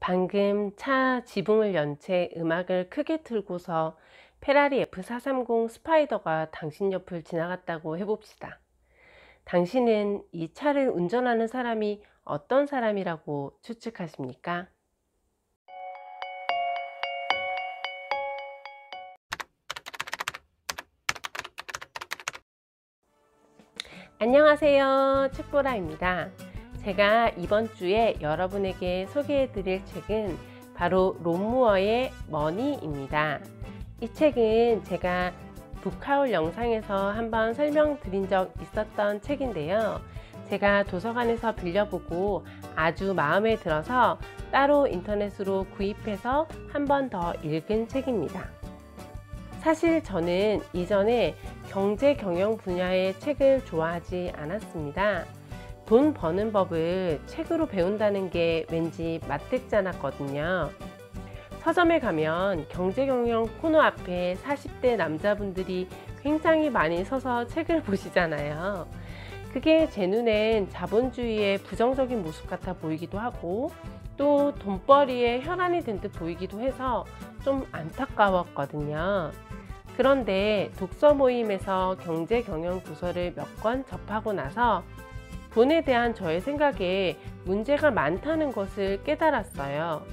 방금 차 지붕을 연 채 음악을 크게 틀고서 페라리 F430 스파이더가 당신 옆을 지나갔다고 해봅시다. 당신은 이 차를 운전하는 사람이 어떤 사람이라고 추측하십니까? 안녕하세요, 책보라입니다. 제가 이번 주에 여러분에게 소개해 드릴 책은 바로 론 무어의 머니입니다. 이 책은 제가 북하울 영상에서 한번 설명드린 적 있었던 책인데요. 제가 도서관에서 빌려보고 아주 마음에 들어서 따로 인터넷으로 구입해서 한 번 더 읽은 책입니다. 사실 저는 이전에 경제 경영 분야의 책을 좋아하지 않았습니다. 돈 버는 법을 책으로 배운다는 게 왠지 맞듣지 않았거든요. 서점에 가면 경제 경영 코너 앞에 40대 남자분들이 굉장히 많이 서서 책을 보시잖아요. 그게 제 눈엔 자본주의의 부정적인 모습 같아 보이기도 하고 또 돈벌이에 혈안이 된 듯 보이기도 해서 좀 안타까웠거든요. 그런데 독서 모임에서 경제 경영 도서를 몇 권 접하고 나서 돈에 대한 저의 생각에 문제가 많다는 것을 깨달았어요.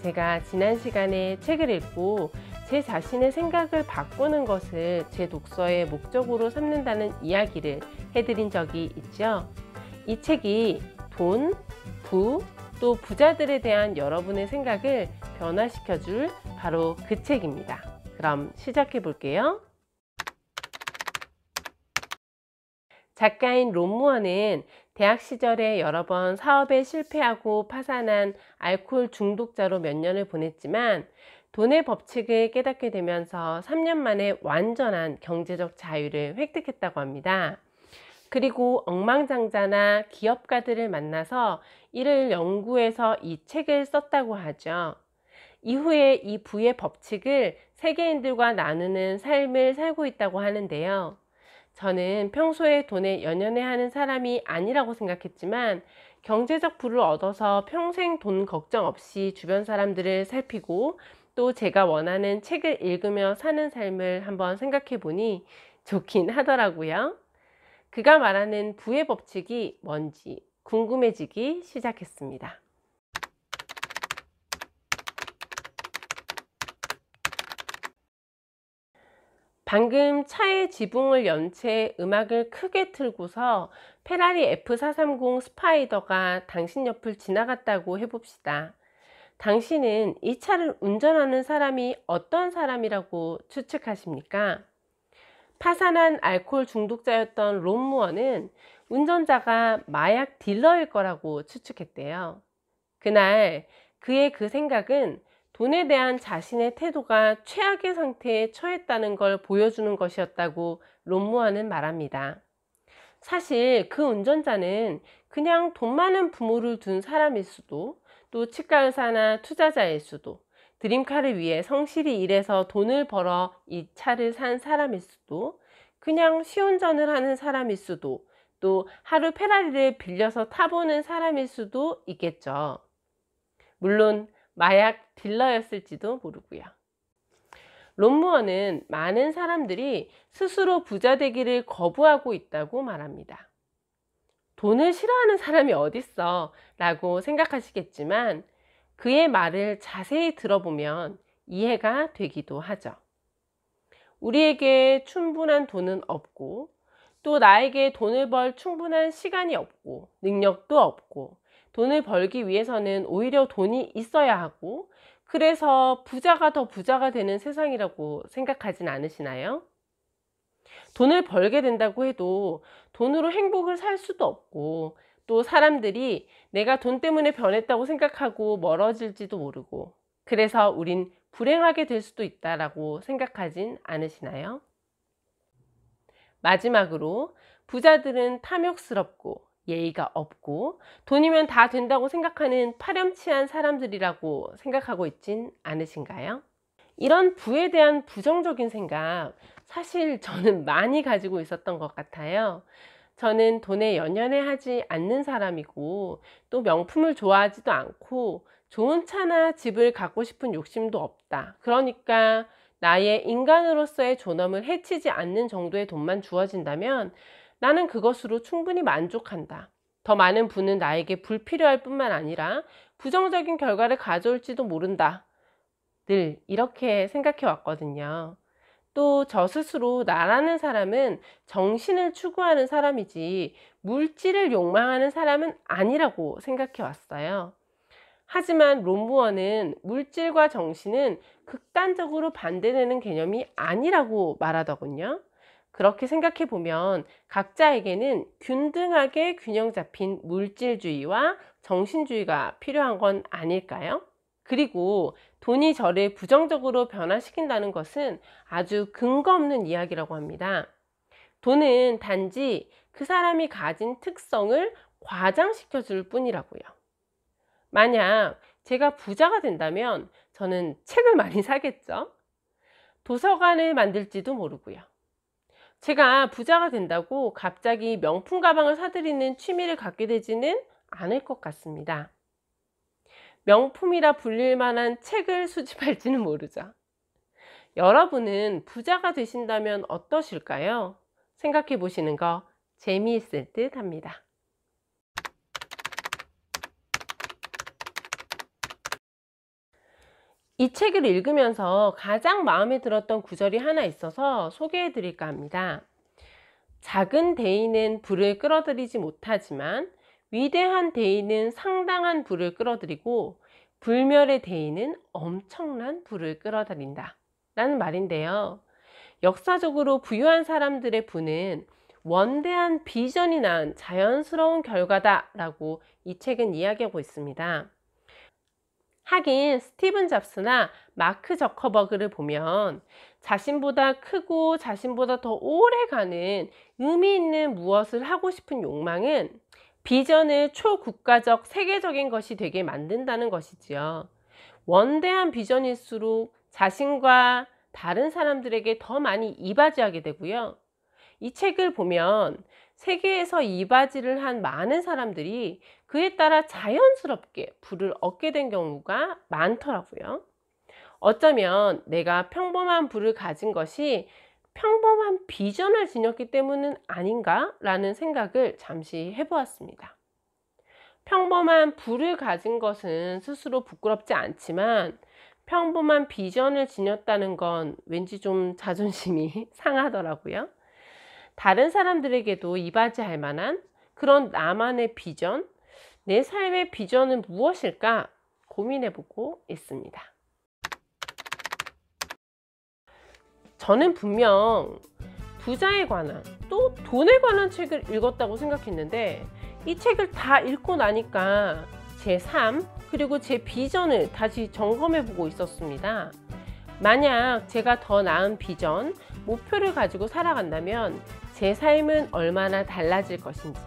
제가 지난 시간에 책을 읽고 제 자신의 생각을 바꾸는 것을 제 독서의 목적으로 삼는다는 이야기를 해드린 적이 있죠. 이 책이 돈, 부, 또 부자들에 대한 여러분의 생각을 변화시켜줄 바로 그 책입니다. 그럼 시작해 볼게요. 작가인 론 무어는 대학 시절에 여러 번 사업에 실패하고 파산한 알코올 중독자로 몇 년을 보냈지만 돈의 법칙을 깨닫게 되면서 3년 만에 완전한 경제적 자유를 획득했다고 합니다. 그리고 억만장자나 기업가들을 만나서 이를 연구해서 이 책을 썼다고 하죠. 이후에 이 부의 법칙을 세계인들과 나누는 삶을 살고 있다고 하는데요. 저는 평소에 돈에 연연해하는 사람이 아니라고 생각했지만 경제적 부를 얻어서 평생 돈 걱정 없이 주변 사람들을 살피고 또 제가 원하는 책을 읽으며 사는 삶을 한번 생각해 보니 좋긴 하더라고요. 그가 말하는 부의 법칙이 뭔지 궁금해지기 시작했습니다. 방금 차의 지붕을 연 채 음악을 크게 틀고서 페라리 F430 스파이더가 당신 옆을 지나갔다고 해봅시다. 당신은 이 차를 운전하는 사람이 어떤 사람이라고 추측하십니까? 파산한 알코올 중독자였던 론 무어는 운전자가 마약 딜러일 거라고 추측했대요. 그날 그의 그 생각은 돈에 대한 자신의 태도가 최악의 상태에 처했다는 걸 보여주는 것이었다고 론 무어는 말합니다. 사실 그 운전자는 그냥 돈 많은 부모를 둔 사람일 수도, 또 치과 의사나 투자자일 수도, 드림카를 위해 성실히 일해서 돈을 벌어 이 차를 산 사람일 수도, 그냥 시운전을 하는 사람일 수도, 또 하루 페라리를 빌려서 타보는 사람일 수도 있겠죠. 물론 마약 딜러였을지도 모르고요. 론 무어는 많은 사람들이 스스로 부자 되기를 거부하고 있다고 말합니다. 돈을 싫어하는 사람이 어딨어 라고 생각하시겠지만 그의 말을 자세히 들어보면 이해가 되기도 하죠. 우리에게 충분한 돈은 없고 또 나에게 돈을 벌 충분한 시간이 없고 능력도 없고 돈을 벌기 위해서는 오히려 돈이 있어야 하고 그래서 부자가 더 부자가 되는 세상이라고 생각하진 않으시나요? 돈을 벌게 된다고 해도 돈으로 행복을 살 수도 없고 또 사람들이 내가 돈 때문에 변했다고 생각하고 멀어질지도 모르고 그래서 우린 불행하게 될 수도 있다라고 생각하진 않으시나요? 마지막으로 부자들은 탐욕스럽고 예의가 없고 돈이면 다 된다고 생각하는 파렴치한 사람들이라고 생각하고 있진 않으신가요? 이런 부에 대한 부정적인 생각 사실 저는 많이 가지고 있었던 것 같아요. 저는 돈에 연연해 하지 않는 사람이고 또 명품을 좋아하지도 않고 좋은 차나 집을 갖고 싶은 욕심도 없다. 그러니까 나의 인간으로서의 존엄을 해치지 않는 정도의 돈만 주어진다면 나는 그것으로 충분히 만족한다. 더 많은 부는 나에게 불필요할 뿐만 아니라 부정적인 결과를 가져올지도 모른다. 늘 이렇게 생각해 왔거든요. 또 저 스스로 나라는 사람은 정신을 추구하는 사람이지 물질을 욕망하는 사람은 아니라고 생각해 왔어요. 하지만 롬무어는 물질과 정신은 극단적으로 반대되는 개념이 아니라고 말하더군요. 그렇게 생각해 보면 각자에게는 균등하게 균형 잡힌 물질주의와 정신주의가 필요한 건 아닐까요? 그리고 돈이 저를 부정적으로 변화시킨다는 것은 아주 근거 없는 이야기라고 합니다. 돈은 단지 그 사람이 가진 특성을 과장시켜 줄 뿐이라고요. 만약 제가 부자가 된다면 저는 책을 많이 사겠죠. 도서관을 만들지도 모르고요. 제가 부자가 된다고 갑자기 명품 가방을 사들이는 취미를 갖게 되지는 않을 것 같습니다. 명품이라 불릴 만한 책을 수집할지는 모르죠. 여러분은 부자가 되신다면 어떠실까요? 생각해 보시는 거 재미있을 듯 합니다. 이 책을 읽으면서 가장 마음에 들었던 구절이 하나 있어서 소개해 드릴까 합니다. 작은 대인은 불을 끌어들이지 못하지만 위대한 대인은 상당한 불을 끌어들이고 불멸의 대인은 엄청난 불을 끌어들인다 라는 말인데요. 역사적으로 부유한 사람들의 부는 원대한 비전이 낳은 자연스러운 결과다 라고 이 책은 이야기하고 있습니다. 하긴 스티븐 잡스나 마크 저커버그를 보면 자신보다 크고 자신보다 더 오래 가는 의미 있는 무엇을 하고 싶은 욕망은 비전을 초국가적 세계적인 것이 되게 만든다는 것이지요. 원대한 비전일수록 자신과 다른 사람들에게 더 많이 이바지하게 되고요. 이 책을 보면 세계에서 이바지를 한 많은 사람들이 그에 따라 자연스럽게 부를 얻게 된 경우가 많더라고요. 어쩌면 내가 평범한 부를 가진 것이 평범한 비전을 지녔기 때문은 아닌가 라는 생각을 잠시 해보았습니다. 평범한 부를 가진 것은 스스로 부끄럽지 않지만 평범한 비전을 지녔다는 건 왠지 좀 자존심이 상하더라고요. 다른 사람들에게도 이바지할 만한 그런 나만의 비전, 내 삶의 비전은 무엇일까 고민해보고 있습니다. 저는 분명 부자에 관한 또 돈에 관한 책을 읽었다고 생각했는데 이 책을 다 읽고 나니까 제 삶 그리고 제 비전을 다시 점검해보고 있었습니다. 만약 제가 더 나은 비전, 목표를 가지고 살아간다면 제 삶은 얼마나 달라질 것인지,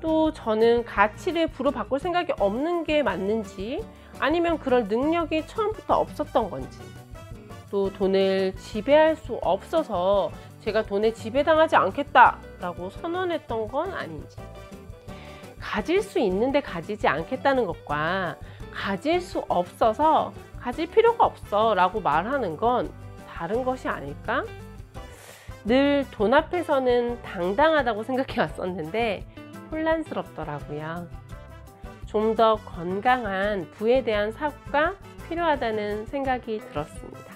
또 저는 가치를 부로 바꿀 생각이 없는 게 맞는지 아니면 그럴 능력이 처음부터 없었던 건지, 또 돈을 지배할 수 없어서 제가 돈에 지배당하지 않겠다라고 선언했던 건 아닌지, 가질 수 있는데 가지지 않겠다는 것과 가질 수 없어서 가질 필요가 없어 라고 말하는 건 다른 것이 아닐까? 늘 돈 앞에서는 당당하다고 생각해 왔었는데 혼란스럽더라고요. 좀 더 건강한 부에 대한 사고가 필요하다는 생각이 들었습니다.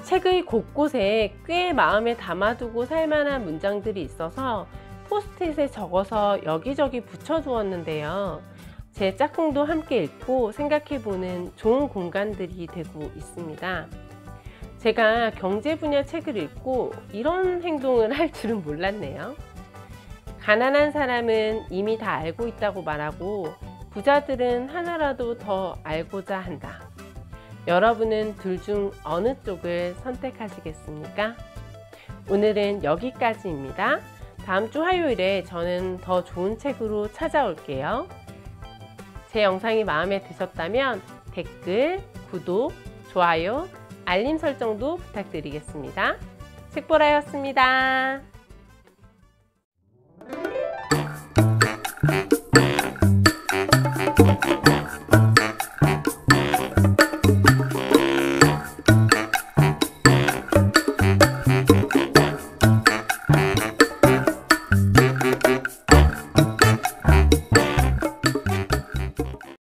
책의 곳곳에 꽤 마음에 담아두고 살만한 문장들이 있어서 포스트잇에 적어서 여기저기 붙여두었는데요. 제 짝꿍도 함께 읽고 생각해보는 좋은 공간들이 되고 있습니다. 제가 경제 분야 책을 읽고 이런 행동을 할 줄은 몰랐네요. 가난한 사람은 이미 다 알고 있다고 말하고 부자들은 하나라도 더 알고자 한다. 여러분은 둘 중 어느 쪽을 선택하시겠습니까? 오늘은 여기까지입니다. 다음 주 화요일에 저는 더 좋은 책으로 찾아올게요. 제 영상이 마음에 드셨다면 댓글, 구독, 좋아요, 알림 설정도 부탁드리겠습니다. 책보라였습니다.